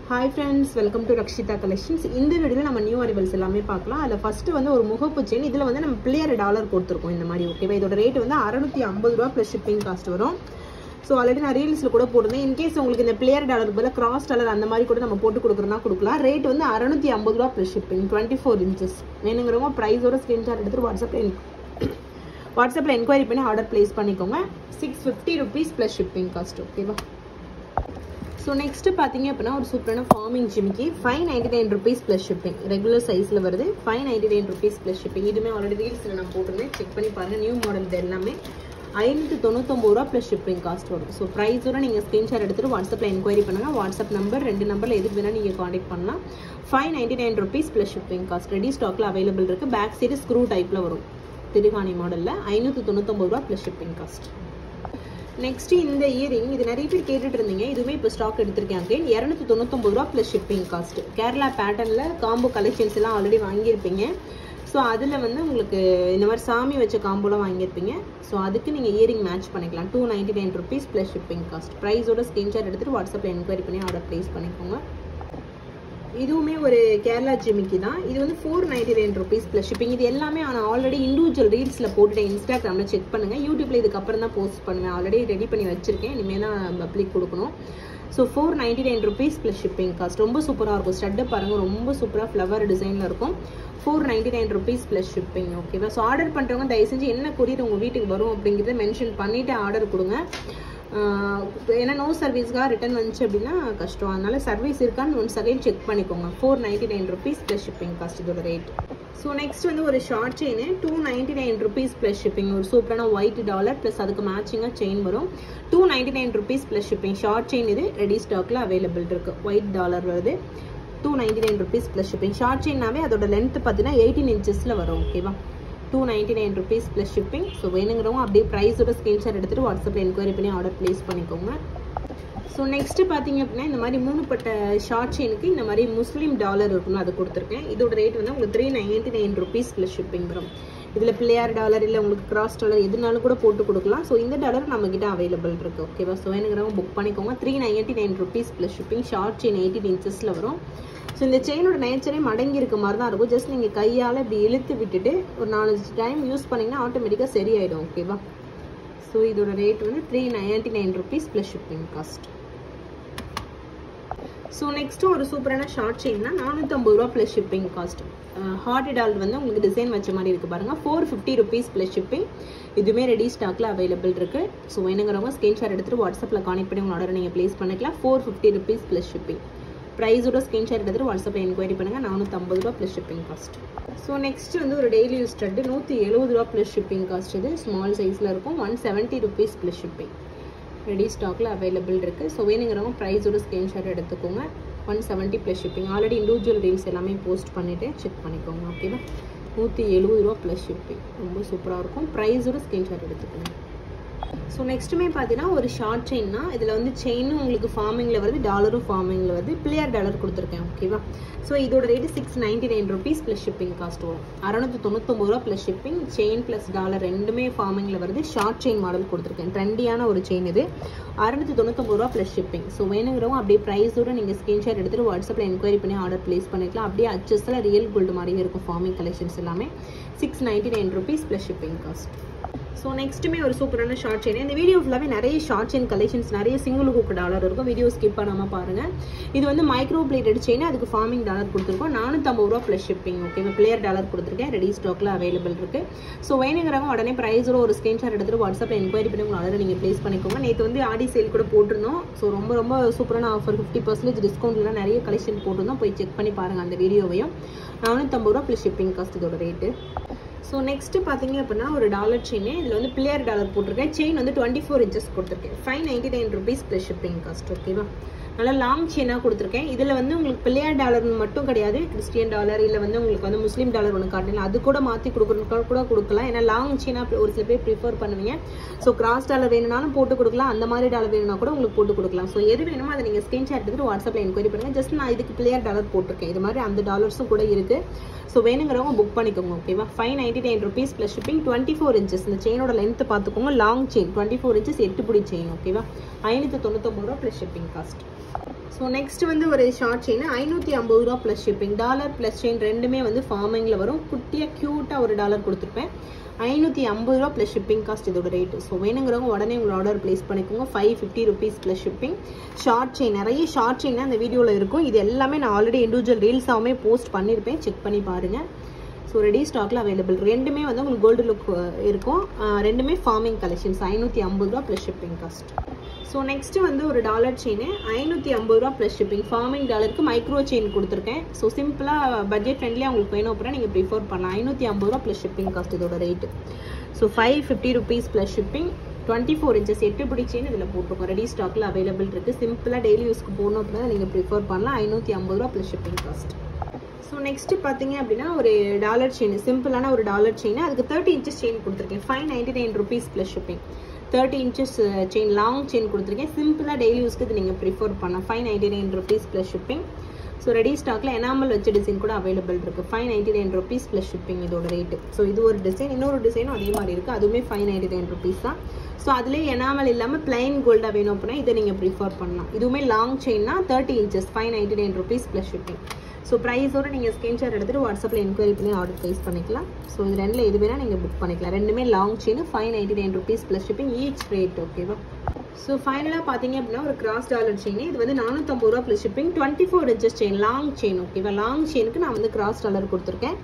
Hi friends, welcome to Rakshita Collections. இந்த வீடியோல நம்ம நியூ அரைவல்ஸ் எல்லாமே பார்க்கலாம். அதுல ஃபர்ஸ்ட் வந்து ஒரு முகப்பு செயின். இதுல வந்து நம்ம பிளேயர் டாலர் கொடுத்திருக்கோம் இந்த மாதிரி. ஓகேவா? இதோட ரேட் வந்து 650 ரூபாய் plus shipping cost வரும். சோ ஆல்ரெடி நான் ரீல்ஸ்ல கூட போடுறேன். இன் கேஸ் உங்களுக்கு இந்த பிளேயர் டாலருக்கு பதிலா கிராஸ் டாலர் அந்த மாதிரி கூட நம்ம போட்டு கொடுக்கறனா கொடுக்கலாம். ரேட் வந்து 650 ரூபாய் plus shipping 24 inches. வேணுங்கறவங்க பிரைஸோட ஸ்கிரீன்ஷாட் எடுத்து வாட்ஸ்அப்ல என்கொயரி பண்ணி ஆர்டர் பிளேஸ் பண்ணிக்கோங்க. 650 rupees plus shipping cost. ஓகேவா? So next பாத்தீங்க அப்படினா ஒரு சூப்பரான ஃபார்மிங் ஜிமிக்கி 599 rupees plus shipping. ரெகுலர் சைஸ்ல வருது. 599 rupees plus shipping. இதுமே ஆல்ரெடி ரீல்ஸ்ல நான் போட்டுருந்தேன். செக் பண்ணி பாருங்க. நியூ மாடல் இது எல்லாமே 599 ரூபாய் plus shipping cost வரும். சோ பிரைஸோட நீங்க ஸ்கிரீன்ஷாட் எடுத்துட்டு வாட்ஸ்அப்ல என்கொயரி பண்ணுங்க. வாட்ஸ்அப் நம்பர் ரெண்டு நம்பர்ல எதுக்கு வேணா நீங்க கான்டாக்ட் பண்ணலாம். 599 rupees plus shipping cost. Ready ஸ்டாக்ல அவேலபிள் இருக்கு. பேக் சைடு ஸ்க்ரூ டைப்ல வரும். திருகாணி மாடல்ல 599 ரூபாய் plus shipping cost. Next இந்த இயரிங் இது நிறைய பேர் கேட்டுட்டு இருந்தீங்க. இதுமே இப்போ ஸ்டாக் எடுத்திருக்கேன். அகைன் 299 ரூபாய் plus shipping cost. கேரளா பேட்டர்ன்ல காம்போ கலெக்ஷன்ஸ் எல்லாம் ஆல்ரெடி வாங்கியிருப்பீங்க. ஸோ அதில் வந்து உங்களுக்கு இந்த மாதிரி சாமி வச்ச காம்போலாம் வாங்கியிருப்பீங்க. ஸோ அதுக்கு நீங்கள் இயரிங் மேட்ச் பண்ணிக்கலாம். 299 rupees plus shipping cost. ப்ரைஸோட ஸ்கிரீன்ஷாட் எடுத்துகிட்டு வாட்ஸ்அப்பில் என்கொயரி பண்ணி ஆர்டர் ப்ளேஸ் பண்ணிக்கோங்க. இதுவுமே ஒரு கேரளா ஜிமிக்கி தான். இது வந்து 499 rupees plus shipping. இது எல்லாமே நான் ஆல்ரெடி இண்டிவிஜுவல் ரீல்ஸில் போட்டுட்டேன். இன்ஸ்டாகிராமில் செக் பண்ணுங்கள். யூடியூப்பில் இதுக்கப்புறம் தான் போஸ்ட் பண்ணுவேன். ஆல்ரெடி ரெடி பண்ணி வச்சிருக்கேன். இனிமேல் தான் பப்ளிக் கொடுக்கணும். So 499 rupees plus shipping cost. ரொம்ப சூப்பராக இருக்கும். ஸ்டட்டு பாருங்கள், ரொம்ப சூப்பராக ஃப்ளவர் டிசைனில் இருக்கும். 499 rupees plus shipping. ஓகேவா? ஸோ ஆர்டர் பண்ணுறவங்க தயவு செஞ்சு என்ன கொரியர் உங்கள் வீட்டுக்கு வரும் அப்படிங்கிறத மென்ஷன் பண்ணிவிட்டு ஆர்டர் கொடுங்க. ஏன்னா நோ சர்வீஸ்க்காக ரிட்டர்ன் வந்துச்சு அப்படின்னா கஷ்டம். அதனால சர்வீஸ் இருக்கான்னு ஒன்ஸ் அகைன் செக் பண்ணிக்கோங்க. 499 rupees plus shipping cost இதோட ரேட். ஸோ நெக்ஸ்ட் வந்து ஒரு short chain 299 rupees plus shipping. ஒரு சூப்பரான ஒயிட் டாலர் ப்ளஸ் அதுக்கு மேட்சிங்காக செயின் வரும். 299 rupees plus shipping. Short chain இது ரெடி ஸ்டாக்ல அவைலபிள் இருக்கு. ஒயிட் டாலர் வருது. 299 rupees plus shipping. ஷார்ட் செயின்னாவே அதோட லென்த் பார்த்தீங்கன்னா 18 inchesல வரும். ஓகேவா? 299 rupees plus shipping. ஸோ வேணுங்கிறவங்க அப்படியே ப்ரைஸோட ஸ்கிரீன்ஷாட் எடுத்துகிட்டு வாட்ஸ்அப்பில் என்கொயரி பண்ணி ஆர்டர் ப்ளேஸ் பண்ணிக்கோங்க. ஸோ நெக்ஸ்ட் பார்த்தீங்க அப்படின்னா இந்த மாதிரி 3 பட்ட ஷார்ட் செயினுக்கு இந்த மாதிரி முஸ்லீம் டாலர் இருக்குன்னு அது கொடுத்துருக்கேன். இதோட ரேட் வந்து உங்களுக்கு 399 rupees plus shipping வரும். இதில் பிளேயர் டாலர் இல்லை உங்களுக்கு கிராஸ் டாலர் எதுனாலும் கூட போட்டு கொடுக்கலாம். ஸோ இந்த டாலர் நம்மக்கிட்ட அவைலபிள் இருக்குது. ஓகேவா? ஸோ வேணுங்கிறவங்க புக் பண்ணிக்கோங்க. 399 rupees plus shipping. Short chain 18 inchesல வரும். ஸோ இந்த செயினோட நேச்சரே மடங்கி இருக்க மாதிரி தான் இருக்கும். ஜஸ்ட் நீங்கள் கையால் இப்படி இழுத்து விட்டுட்டு ஒரு 4 டைம் யூஸ் பண்ணிங்கன்னா ஆட்டோமேட்டிக்காக சரியாயிடும். ஓகேவா? ஸோ இதோட ரேட் வந்து 399 rupees plus shipping cost. So next ஒரு சூப்பரான ஷார்ட் செயின்னா 450 ரூபா plus shipping cost. ஹார்ட் டால் வந்து உங்களுக்கு டிசைன் வச்ச மாதிரி இருக்குது பாருங்கள். 450 rupees plus shipping. இதுவுமே ரெடி ஸ்டாக்ல அவைலபிள் இருக்குது. ஸோ வேணுங்கிறவங்க ஸ்கிரீன்ஷாட் எடுத்துகிட்டு வாட்ஸ்அப்பில் கான்டெக்ட் பண்ணி உங்கள் ஆர்டர் நீங்கள் ப்ளேஸ் பண்ணிக்கலாம். 450 rupees plus shipping. ப்ரைஸோட ஸ்கிரீன்ஷாட் எடுத்துகிட்டு வாட்ஸ்அப்பில் என்கொயரி பண்ணுங்கள். 450 ரூபா plus shipping cost. So next வந்து ஒரு டெய்லி யூஸ் ஸ்டட்டு 170 ரூபா plus shipping cost. இது ஸ்மால் சைஸில் இருக்கும். 170 rupees plus shipping. ரெடி ஸ்டாக்ல அவைலபிள் இருக்குது. ஸோ வேணுங்கிறவங்க ப்ரைஸோட ஸ்கிரீன்ஷாட் எடுத்துக்கோங்க. 170 plus shipping. Already individual reels எல்லாமே போஸ்ட் பண்ணிவிட்டு செக் பண்ணிக்கோங்க. ஓகேவா? 170 ரூபா plus shipping. ரொம்ப சூப்பராக இருக்கும். ப்ரைஸோட ஸ்கிரீன்ஷாட் எடுத்துக்கோங்க. ஸோ நெக்ஸ்ட்டுமே பார்த்தீங்கன்னா ஒரு ஷார்ட் செயின்னா இதில் வந்து செயினும் உங்களுக்கு ஃபார்மிங்கில் வருது, டாலரும் ஃபார்மிங்கில் வருது. பிளேயர் டாலர் கொடுத்துருக்கேன். ஓகேவா? ஸோ இதோட rate 699 rupees plus shipping cost வரும். 699 ரூபா plus shipping. Chain plus dollar ரெண்டுமே ஃபார்மிங்கில் வருது. ஷார்ட் செயின் மாடல் கொடுத்துருக்கேன். ட்ரெண்டியான ஒரு செயின் இது. 699 ரூபா plus shipping. ஸோ வேணுங்கிறவங்க அப்படியே ப்ரைஸோட நீங்கள் ஸ்க்ரீன்ஷாட் எடுத்துகிட்டு வாட்ஸ்அப்பில் என்கொயரி பண்ணி ஆர்டர் ப்ளேஸ் பண்ணிக்கலாம். அப்படியே அச்சஸில் ரியல் கோல்டு மாதிரியே இருக்கும் ஃபார்மிங் கலெக்ஷன்ஸ் எல்லாமே. 699 rupees plus shipping cost. So நெக்ஸ்ட்டுமே ஒரு சூப்பரான ஷார்ட் செயின். இந்த வீடியோ ஃபுல்லாகவே நிறைய ஷார்ட் செயின் கலெக்ஷன்ஸ், நிறைய சிங்கிள் ஹூக் டாலர் இருக்கும். வீடியோ ஸ்கிப் பண்ணாமல் பாருங்கள். இது வந்து மைக்ரோ பிளேட்டட் செயின். அதுக்கு ஃபார்மிங் டாலர் கொடுத்துருக்கோம். 450 ரூபா plus shipping. ஓகேவா? பிளேயர் டாலர் கொடுத்துருக்கேன். ரெடி ஸ்டாக்ல அவைலபிள் இருக்குது. ஸோ வேணுங்கிறவங்க உடனே ப்ரைஸோட ஒரு ஸ்க்ரீன்ஷாட் எடுத்துகிட்டு வாட்ஸ்அப்பில் என்கொயரி பண்ணி உங்கள் ஆர்டர் நீங்கள் ப்ளேஸ் பண்ணிக்கோங்க. நேற்று வந்து ஆடி சேல் கூட போட்டிருந்தோம். ஸோ ரொம்ப சூப்பரான ஆஃபர் 50% டிஸ்கவுண்ட்லாம் நிறைய கலெக்ஷன் போட்டிருந்தோம். போய் செக் பண்ணி பாருங்கள் அந்த வீடியோவையும். 450 ரூபா plus shipping cost இதோட ரேட்டு. ஸோ நெக்ஸ்ட்டு பார்த்தீங்க அப்படின்னா ஒரு டாலர் செயின். இதில் வந்து பிளேயர் டாலர் போட்டிருக்கேன். செயின் வந்து 24 inches கொடுத்துருக்கேன். 599 rupees plus shipping cost. ஓகேவா? நல்லா லாங் செயினாக கொடுத்துருக்கேன். இதில் வந்து உங்களுக்கு பிளேயர் டாலர் மட்டும் கிடையாது. கிறிஸ்டியன் டாலர் இல்லை வந்து உங்களுக்கு வந்து முஸ்லீம் டாலர் ஒன்று காட்டலாம். அது கூட மாற்றி கூட கொடுக்கலாம். ஏன்னா லாங் செயினாக ஒரு சில பேர் ப்ரிஃபர் பண்ணுவீங்க. ஸோ கிராஸ் டாலர் வேணும்னாலும் போட்டு கொடுக்கலாம். அந்த மாதிரி டாலர் வேணும்னா கூட உங்களுக்கு போட்டு கொடுக்கலாம். ஸோ எது வேணுமோ அதை நீங்கள் ஸ்க்ரீன்ஷாட் எடுத்துகிட்டு வாட்ஸ்அப்பில் என்கொயரி பண்ணுங்கள். ஜஸ்ட் நான் இதுக்கு பிளேயர் டாலர் போட்டிருக்கேன். இது மாதிரி அந்த டாலர்ஸும் கூட இருக்குது. ஸோ வேணுங்கிறவங்க புக் பண்ணிக்கோங்க. ஓகேவா? 599 rupees plus shipping. 24 inches. இந்த செயினோட லென்த் பார்த்துக்கோங்க. லாங் செயின் 24 inches 8 புடி செயின். ஓகேவா? 599 ரூபா plus shipping cost. So next வந்து ஒரு ஷார்ட் செயின் 550 ரூபா plus shipping. Dollar plus chain ரெண்டுமே வந்து ஃபார்மிங்கில் வரும். குட்டியாக க்யூட்டாக ஒரு டாலர் கொடுத்துருப்பேன். 550 ரூபா ப்ளஸ் ஷிப்பிங் காஸ்ட் இதோட ரேட்டு. ஸோ வேணுங்கிறவங்க உடனே உங்களோட ஆர்டர் ப்ளேஸ் பண்ணிக்கோங்க. 550 rupees plus shipping. Short chain நிறைய ஷார்ட் செயின் அந்த வீடியோவில் இருக்கும். இது எல்லாமே நான் ஆல்ரெடி இண்டிவிஜுவல் ரீல்ஸாகவுமே போஸ்ட் பண்ணியிருப்பேன். செக் பண்ணி பாருங்கள். ஸோ ரெடி ஸ்டாக்ல அவைலபிள். ரெண்டுமே வந்து உங்களுக்கு கோல்டு லுக் இருக்கும். ரெண்டுமே ஃபார்மிங் கலெக்ஷன்ஸ். 550 ரூபா plus shipping cost. So next வந்து ஒரு டாலர் செயின் 550 ரூபா ப்ளஸ் ஷிப்பிங். ஃபார்மிங் டாலருக்கு மைக்ரோ செயின் கொடுத்துருக்கேன். ஸோ சிம்பிளாக பட்ஜெட் ஃப்ரெண்ட்லியாக உங்களுக்கு வேணும் அப்படின்னா நீங்கள் ப்ரிஃபர் பண்ணலாம். 550 ரூபா ப்ளஸ் ஷிப்பிங் காஸ்ட் இதோட rate. So 550 rupees plus shipping. 24 inches 8 பிடி செயின் இதில் போட்டிருக்கோம். ரெடி ஸ்டாக்ல அவைலபிள் இருக்குது. சிம்பிளாக டெய்லி யூஸ்க்கு போகணும் அப்படின்னா நீங்கள் ப்ரிஃபர் பண்ணலாம். 550 ரூபா plus shipping cost. So next பார்த்தீங்க அப்படின்னா ஒரு டாலர் செயின், சிம்பிளான ஒரு டாலர் செயின். அதுக்கு 30 inches செயின் கொடுத்துருக்கேன். 599 rupees plus shipping. 30 inches chain long chain கொடுத்துருக்கேன். சிம்பிளாக டெய்லி யூஸ்க்கு இது நீங்கள் ப்ரிஃபர் பண்ணலாம். 599 rupees plus shipping. So ready ஸ்டாக்ல எனாமல் வச்ச டிசைன் கூட அவைலபிள் இருக்குது. 599 ருபீஸ் ப்ளஸ் ஷிப்பிங் இதோட ரேட்டு. ஸோ இது ஒரு டிசைன். இன்னொரு டிசைனும் அதே மாதிரி இருக்குது. அதுவுமே 599 ருபீஸ் தான். ஸோ அதுலேயே எனாமல் இல்லாமல் பிளைன் கோல்டாக வேணும் அப்படின்னா இதை நீங்கள் ப்ரிஃபர் பண்ணலாம். இதுவுமே லாங் செயின்னா 30 inches 599 rupees plus shipping. So ப்ரைஸோடு நீங்கள் ஸ்க்ரீன்ஷாட் எடுத்துகிட்டு வாட்ஸ்அப்பில் என்கொயரி பண்ணி ஆர்டர் ப்ளேஸ் பண்ணிக்கலாம். ஸோ இது ரெண்டில் எது வேணால் நீங்கள் புக் பண்ணிக்கலாம். ரெண்டுமே long chain 599 rupees plus shipping each rate. ஓகேவா? ஸோ ஃபைனலாக பார்த்தீங்க அப்படின்னா ஒரு கிராஸ் டாலர் செயின். இது வந்து 450 ரூபா plus shipping. 24 inches chain long chain. ஓகேவா? லாங் செயினுக்கு நான் வந்து கிராஸ் டாலர் கொடுத்துருக்கேன்.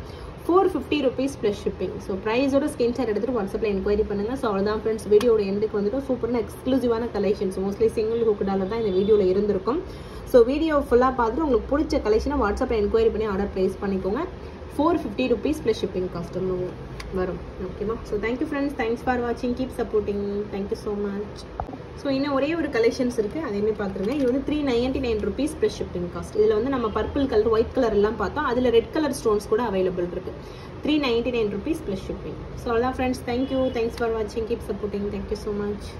450 ருபீஸ் ப்ளஸ் ஷிப்பிங். ஸோ ப்ரைஸோட ஸ்க்ரீன்ஷாட் எடுத்துகிட்டு வாட்ஸ்அப்பில் என்கொயரி பண்ணுங்கள். ஸோ அவ்வளோதான் ஃப்ரெண்ட்ஸ். வீடியோட எண்டுக்கு வந்துட்டு சூப்பரான எக்ஸ்க்ளூசிவான collections. Mostly single hook dollar தான் இந்த வீடியோவில் இருந்திருக்கும். ஸோ வீடியோ ஃபுல்லாக பார்த்துட்டு உங்களுக்கு பிடிச்ச கலெக்ஷனை வாட்ஸ்அப்பில் என்கொயரி பண்ணி ஆர்டர் ப்ளேஸ் பண்ணிக்கோங்க. 450 ருபீஸ் ப்ளஸ் ஷிப்பிங் காஸ்ட் வரும். ஓகேவா? So thank you friends. Thanks for வாட்சிங். Keep supporting. Thank you so much. So இன்னும் ஒரே ஒரு கலெக்ஷன்ஸ் இருக்குது. அதேமாதிரி பார்த்துருங்க. இது வந்து 399 ருபீஸ் ப்ளஸ் ஷிப்பிங் காஸ்ட். இதில் வந்து நம்ம பர்பிள் கலர் ஒயிட் கலர் எல்லாம் பார்த்தோம். அதில் ரெட் கலர் ஸ்டோன்ஸ் கூட அவைலபிள் இருக்குது. 399 ருபீஸ் ப்ளஸ் ஷிப்பிங். ஸோ அவ்வளோதான் ஃப்ரெண்ட்ஸ். தேங்க்யூ. தேங்க்ஸ் ஃபார் வாட்சிங். Keep supporting. Thank you so much.